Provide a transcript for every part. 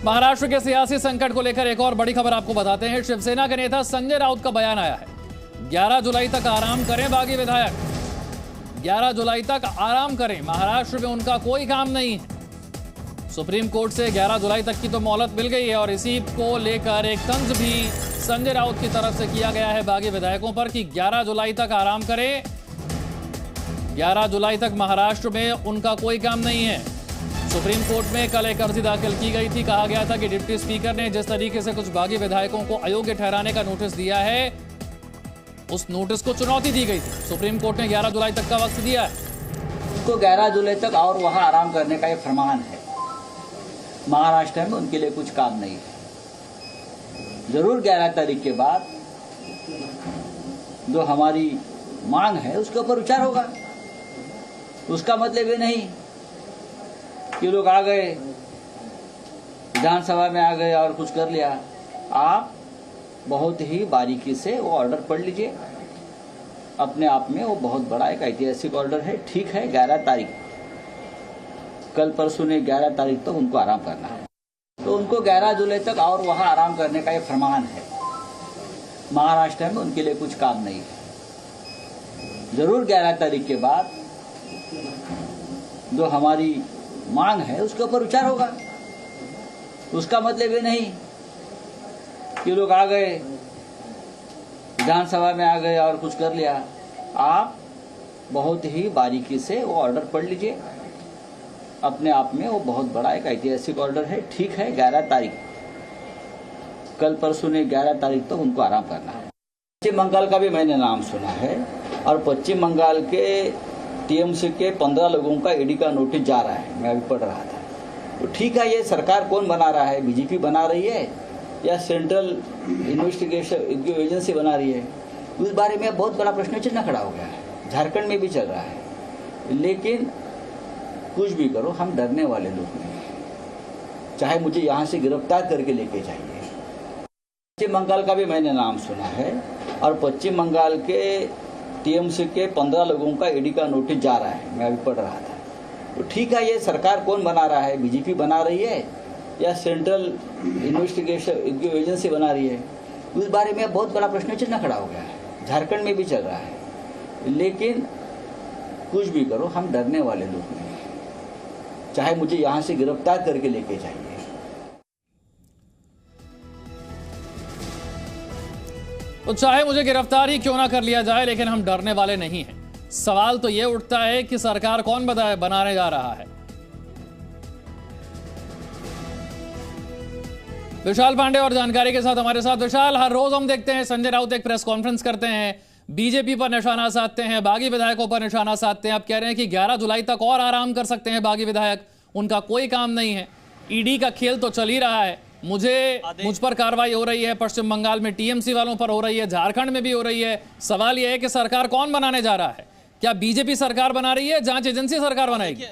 महाराष्ट्र के सियासी संकट को लेकर एक और बड़ी खबर आपको बताते हैं। शिवसेना के नेता संजय राउत का बयान आया है। 11 जुलाई तक आराम करें बागी विधायक। 11 जुलाई तक आराम करें, महाराष्ट्र में उनका कोई काम नहीं है। सुप्रीम कोर्ट से 11 जुलाई तक की तो मोहलत मिल गई है और इसी को लेकर एक तंज भी संजय राउत की तरफ से किया गया है बागी विधायकों पर कि 11 जुलाई तक आराम करें। 11 जुलाई तक महाराष्ट्र में उनका कोई काम नहीं है। सुप्रीम कोर्ट में कल एक अर्जी दाखिल की गई थी। कहा गया था कि डिप्टी स्पीकर ने जिस तरीके से कुछ बागी विधायकों को अयोग्य ठहराने का नोटिस दिया है, उस नोटिस को चुनौती दी गई थी। सुप्रीम कोर्ट ने 11 जुलाई तक का वक्त दिया है। उनको 11 जुलाई तक और वहां आराम करने का ये फरमान है। महाराष्ट्र में उनके लिए कुछ काम नहीं है। जरूर 11 तारीख के बाद जो हमारी मांग है उसके ऊपर विचार होगा। उसका मतलब ये नहीं कि लोग आ गए, विधानसभा में आ गए और कुछ कर लिया। आप बहुत ही बारीकी से वो ऑर्डर पढ़ लीजिए। अपने आप में वो बहुत बड़ा एक ऐतिहासिक ऑर्डर है। ठीक है, 11 तारीख, कल परसों ने 11 तारीख तक उनको आराम करना है, तो उनको 11 जुलाई तक और वहां आराम करने का ये फरमान है। महाराष्ट्र में उनके लिए कुछ काम नहीं है। जरूर 11 तारीख के बाद जो हमारी मांग है उसके ऊपर विचार होगा। उसका मतलब ये नहीं कि लोग आ गए, विधानसभा में आ गए और कुछ कर लिया। आप बहुत ही बारीकी से वो ऑर्डर पढ़ लीजिए। अपने आप में वो बहुत बड़ा एक ऐतिहासिक ऑर्डर है। ठीक है, 11 तारीख, कल परसों ने 11 तारीख तक उनको आराम करना है। पश्चिम बंगाल का भी मैंने नाम सुना है और पश्चिम बंगाल के टीएमसी के 15 लोगों का ईडी का नोटिस जा रहा है। मैं अभी पढ़ रहा था। तो ठीक है, ये सरकार कौन बना रहा है? बीजेपी बना रही है या सेंट्रल इन्वेस्टिगेशन एजेंसी बना रही है? उस बारे में बहुत बड़ा प्रश्न चिन्ह खड़ा हो गया है। झारखंड में भी चल रहा है। लेकिन कुछ भी करो, हम डरने वाले लोग नहीं हैं। चाहे मुझे यहाँ से गिरफ्तार करके लेके जाइए। पश्चिम बंगाल का भी मैंने नाम सुना है और पश्चिम बंगाल के टीएमसी के 15 लोगों का ईडी का नोटिस जा रहा है। मैं अभी पढ़ रहा था। तो ठीक है, ये सरकार कौन बना रहा है? बीजेपी बना रही है या सेंट्रल इन्वेस्टिगेशन एजेंसी बना रही है? उस बारे में बहुत बड़ा प्रश्न चिन्ह खड़ा हो गया है। झारखंड में भी चल रहा है। लेकिन कुछ भी करो, हम डरने वाले लोग नहीं हैं। चाहे मुझे यहाँ से गिरफ्तार करके लेके जाइए। तो चाहे मुझे गिरफ्तार ही क्यों ना कर लिया जाए, लेकिन हम डरने वाले नहीं हैं। सवाल तो यह उठता है कि सरकार कौन बनाने जा रहा है। विशाल पांडे और जानकारी के साथ हमारे साथ। विशाल, हर रोज हम देखते हैं संजय राउत एक प्रेस कॉन्फ्रेंस करते हैं, बीजेपी पर निशाना साधते हैं, बागी विधायकों पर निशाना साधते हैं। अब कह रहे हैं कि 11 जुलाई तक और आराम कर सकते हैं बागी विधायक, उनका कोई काम नहीं है। ईडी का खेल तो चल ही रहा है। मुझ पर कार्रवाई हो रही है, पश्चिम बंगाल में टीएमसी वालों पर हो रही है, झारखंड में भी हो रही है। सवाल यह है कि सरकार कौन बनाने जा रहा है? क्या बीजेपी सरकार बना रही है? जांच एजेंसी सरकार बनाएगी?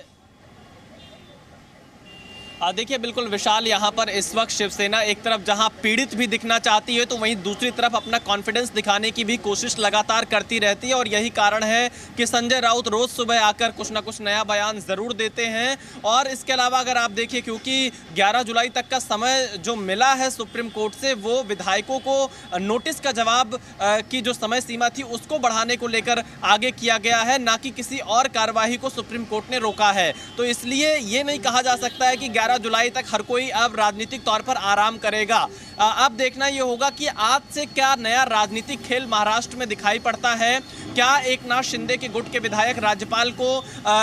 देखिए, बिल्कुल विशाल, यहाँ पर इस वक्त शिवसेना एक तरफ जहाँ पीड़ित भी दिखना चाहती है, तो वहीं दूसरी तरफ अपना कॉन्फिडेंस दिखाने की भी कोशिश लगातार करती रहती है। और यही कारण है कि संजय राउत रोज सुबह आकर कुछ ना कुछ नया बयान ज़रूर देते हैं। और इसके अलावा अगर आप देखिए, क्योंकि 11 जुलाई तक का समय जो मिला है सुप्रीम कोर्ट से, वो विधायकों को नोटिस का जवाब की जो समय सीमा थी उसको बढ़ाने को लेकर आगे किया गया है, ना कि किसी और कार्यवाही को सुप्रीम कोर्ट ने रोका है। तो इसलिए ये नहीं कहा जा सकता है कि 11 जुलाई तक हर कोई अब राजनीतिक तौर पर आराम करेगा। अब देखना यह होगा कि आज से क्या नया राजनीतिक खेल महाराष्ट्र में दिखाई पड़ता है। क्या एकनाथ शिंदे के गुट के विधायक राज्यपाल को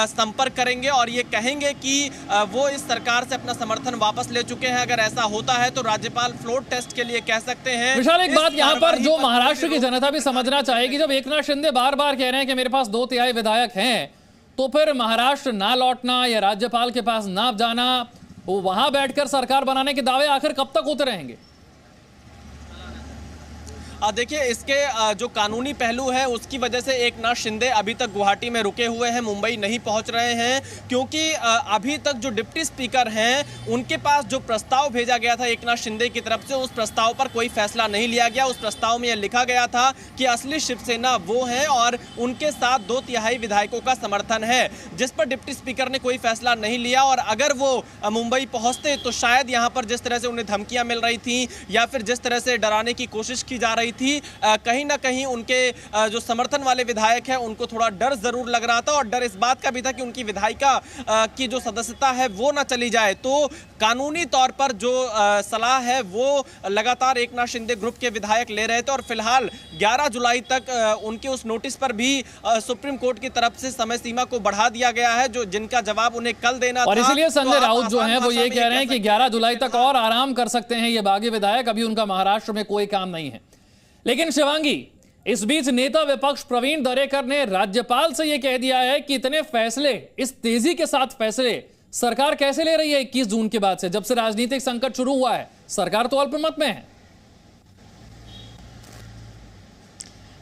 संपर्क करेंगे और ये कहेंगे कि वो इस सरकार से अपना समर्थन वापस ले चुके हैं? अगर ऐसा होता है तो राज्यपाल फ्लोर टेस्ट के लिए कह सकते हैं। विशाल, एक बात यहाँ पर जो महाराष्ट्र की जनता भी समझना चाहेगी, जब एकनाथ शिंदे बार बार कह रहे हैं कि मेरे पास 2/3 विधायक हैं, तो फिर महाराष्ट्र ना लौटना या राज्यपाल के पास ना जाना, वो वहां बैठकर सरकार बनाने के दावे आखिर कब तक होते रहेंगे? देखिए, इसके जो कानूनी पहलू है उसकी वजह से एकनाथ शिंदे अभी तक गुवाहाटी में रुके हुए हैं, मुंबई नहीं पहुंच रहे हैं, क्योंकि अभी तक जो डिप्टी स्पीकर हैं उनके पास जो प्रस्ताव भेजा गया था एकनाथ शिंदे की तरफ से, उस प्रस्ताव पर कोई फैसला नहीं लिया गया। उस प्रस्ताव में यह लिखा गया था कि असली शिवसेना वो है और उनके साथ 2/3 विधायकों का समर्थन है, जिस पर डिप्टी स्पीकर ने कोई फैसला नहीं लिया। और अगर वो मुंबई पहुंचते तो शायद यहां पर जिस तरह से उन्हें धमकियां मिल रही थी या फिर जिस तरह से डराने की कोशिश की जा रही थी, कहीं ना कहीं उनके जो समर्थन वाले विधायक हैं उनको थोड़ा डर जरूर लग रहा था। और डर इस बात का भी था कि उनकी विधायिका की जो सदस्यता है वो ना चली जाए। तो कानूनी तौर पर जो सलाह है वो लगातार एकनाथ शिंदे ग्रुप के विधायक ले रहे थे और फिलहाल 11 जुलाई तक उनके उस नोटिस पर भी सुप्रीम कोर्ट की तरफ से समय सीमा को बढ़ा दिया गया है, जो जिनका जवाब उन्हें कल देना था। और इसीलिए संजय राउत जो हैं वो ये कह रहे हैं कि 11 जुलाई तक और आराम कर सकते हैं ये बागी विधायक, अभी उनका महाराष्ट्र में कोई काम नहीं है। लेकिन शिवांगी, इस बीच नेता विपक्ष प्रवीण दरेकर ने राज्यपाल से यह कह दिया है कि इतने फैसले, इस तेजी के साथ फैसले सरकार कैसे ले रही है 21 जून के बाद से, जब से राजनीतिक संकट शुरू हुआ है। सरकार तो अल्पमत में है।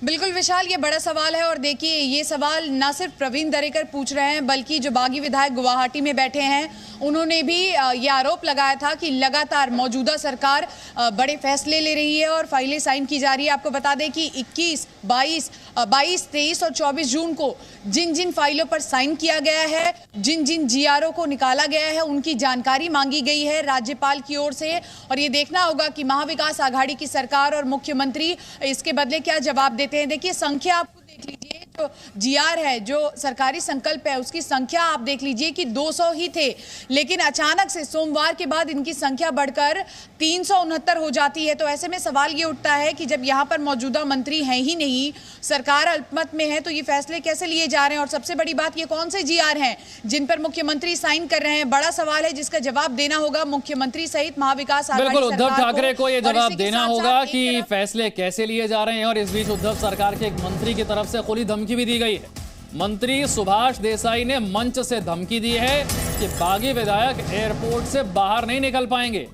बिल्कुल विशाल, ये बड़ा सवाल है और देखिए ये सवाल ना सिर्फ प्रवीण दरेकर पूछ रहे हैं बल्कि जो बागी विधायक गुवाहाटी में बैठे हैं उन्होंने भी ये आरोप लगाया था कि लगातार मौजूदा सरकार बड़े फैसले ले रही है और फाइलें साइन की जा रही है। आपको बता दें कि 21, 22, 23 और 24 जून को जिन जिन फाइलों पर साइन किया गया है, जिन जिन जीआरओ को निकाला गया है, उनकी जानकारी मांगी गई है राज्यपाल की ओर से। और ये देखना होगा कि महाविकास आघाड़ी की सरकार और मुख्यमंत्री इसके बदले क्या जवाब देते हैं। देखिए संख्या आपको देख लीजिए, जो जीआर है, जो सरकारी संकल्प है, उसकी संख्या आप देख लीजिए कि 200 ही थे, लेकिन अचानक से सोमवार के बाद इनकी संख्या बढ़कर 369 हो जाती है। तो ऐसे में सवाल ये उठता है कि जब यहाँ पर मौजूदा मंत्री हैं ही नहीं, सरकार अल्पमत में है, तो ये फैसले कैसे लिए जा रहे हैं। और सबसे बड़ी बात, ये कौन से जीआर हैं जिन पर मुख्यमंत्री साइन कर रहे हैं, बड़ा सवाल है जिसका जवाब देना होगा मुख्यमंत्री सहित महाविकास आघाड़ी। बिल्कुल, उद्धव ठाकरे को यह जवाब देना होगा कि फैसले कैसे लिए जा रहे हैं। और इस बीच उद्धव सरकार के एक मंत्री की तरफ से खुली धमकी भी दी गई है। मंत्री सुभाष देसाई ने मंच से धमकी दी है कि बागी विधायक एयरपोर्ट से बाहर नहीं निकल पाएंगे,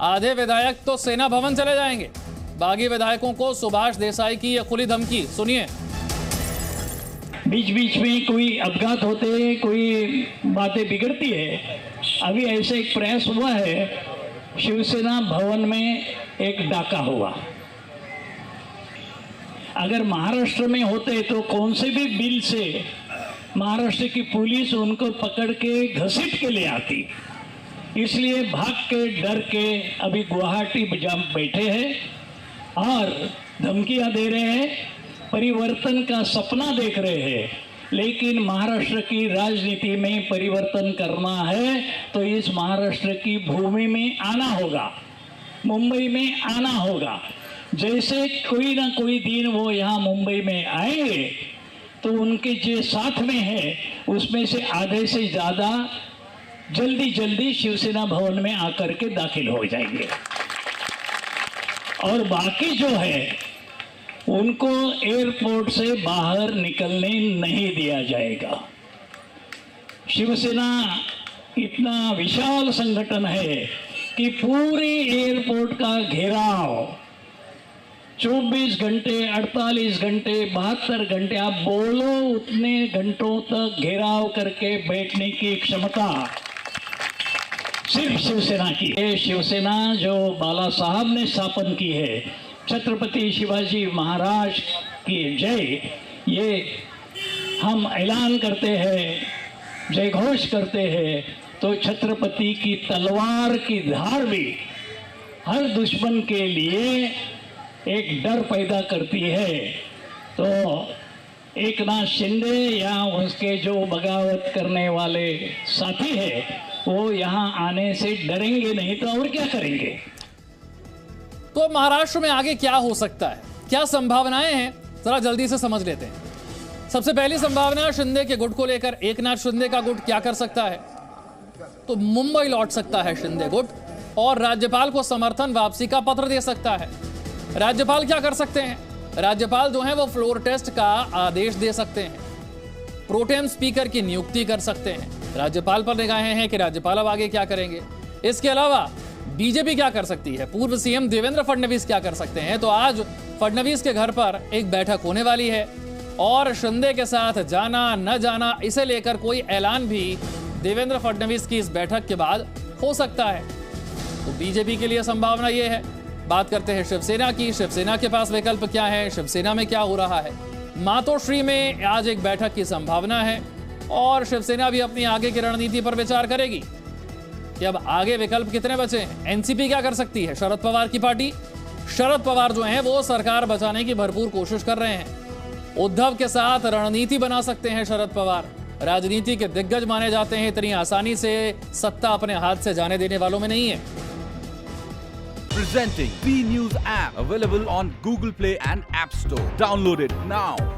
आधे विधायक तो सेना भवन चले जाएंगे। बागी विधायकों को सुभाष देसाई की यह खुली धमकी सुनिए। बीच बीच में कोई अपघात होते हैं, कोई बातें बिगड़ती है। अभी ऐसे एक प्रयास हुआ है, शिवसेना भवन में एक डाका हुआ। अगर महाराष्ट्र में होते तो कौन से भी बिल से महाराष्ट्र की पुलिस उनको पकड़ के घसीट के ले आती, इसलिए भाग के डर के अभी गुवाहाटी बैठे हैं और धमकियां दे रहे हैं, परिवर्तन का सपना देख रहे हैं। लेकिन महाराष्ट्र की राजनीति में परिवर्तन करना है तो इस महाराष्ट्र की भूमि में आना होगा, मुंबई में आना होगा। जैसे कोई ना कोई दिन वो यहाँ मुंबई में आएंगे तो उनके जो साथ में है उसमें से आधे से ज़्यादा जल्दी शिवसेना भवन में आकर के दाखिल हो जाएंगे और बाकी जो है उनको एयरपोर्ट से बाहर निकलने नहीं दिया जाएगा। शिवसेना इतना विशाल संगठन है कि पूरे एयरपोर्ट का घेराव 24 घंटे, 48 घंटे, 72 घंटे, आप बोलो उतने घंटों तक घेराव करके बैठने की क्षमता सिर्फ शिवसेना की है। शिवसेना जो बाला साहब ने स्थापन की है, छत्रपति शिवाजी महाराज की जय, ये हम ऐलान करते हैं, जय घोष करते हैं, तो छत्रपति की तलवार की धार भी हर दुश्मन के लिए एक डर पैदा करती है। तो एकनाथ शिंदे या उसके जो बगावत करने वाले साथी हैं वो यहाँ आने से डरेंगे नहीं तो और क्या करेंगे। तो महाराष्ट्र में आगे क्या हो सकता है, क्या संभावनाएं हैं, जरा जल्दी से समझ लेते हैं। सबसे पहली संभावना शिंदे के गुट को लेकर, एकनाथ शिंदे का गुट क्या कर सकता है, तो मुंबई लौट सकता है शिंदे गुट और राज्यपाल को समर्थन वापसी का पत्र दे सकता है। राज्यपाल क्या कर सकते हैं, राज्यपाल जो है वो फ्लोर टेस्ट का आदेश दे सकते हैं, प्रोटेम स्पीकर की नियुक्ति कर सकते हैं। राज्यपाल पर निगाहें हैं कि राज्यपाल अब आगे क्या करेंगे। इसके अलावा बीजेपी क्या कर सकती है, पूर्व सीएम देवेंद्र फडणवीस क्या कर सकते हैं। तो आज फडणवीस के घर पर एक बैठक होने वाली है और शिंदे के साथ जाना न जाना इसे लेकर कोई ऐलान भी देवेंद्र फडणवीस की इस बैठक के बाद हो सकता है। तो बीजेपी के लिए संभावना ये है। बात करते हैं शिवसेना की। शिवसेना के पास विकल्प क्या है, शिवसेना में क्या हो रहा है। मातोश्री में आज एक बैठक की संभावना है और शिवसेना भी अपनी आगे की रणनीति पर विचार करेगी कि अब आगे विकल्प कितने बचे हैं। एनसीपी क्या कर सकती है, शरद पवार की पार्टी। शरद पवार जो हैं वो सरकार बचाने की भरपूर कोशिश कर रहे हैं। उद्धव के साथ रणनीति बना सकते हैं शरद पवार। राजनीति के दिग्गज माने जाते हैं, इतनी आसानी से सत्ता अपने हाथ से जाने देने वालों में नहीं है। Presenting B News app available on Google Play and App Store. Download it now.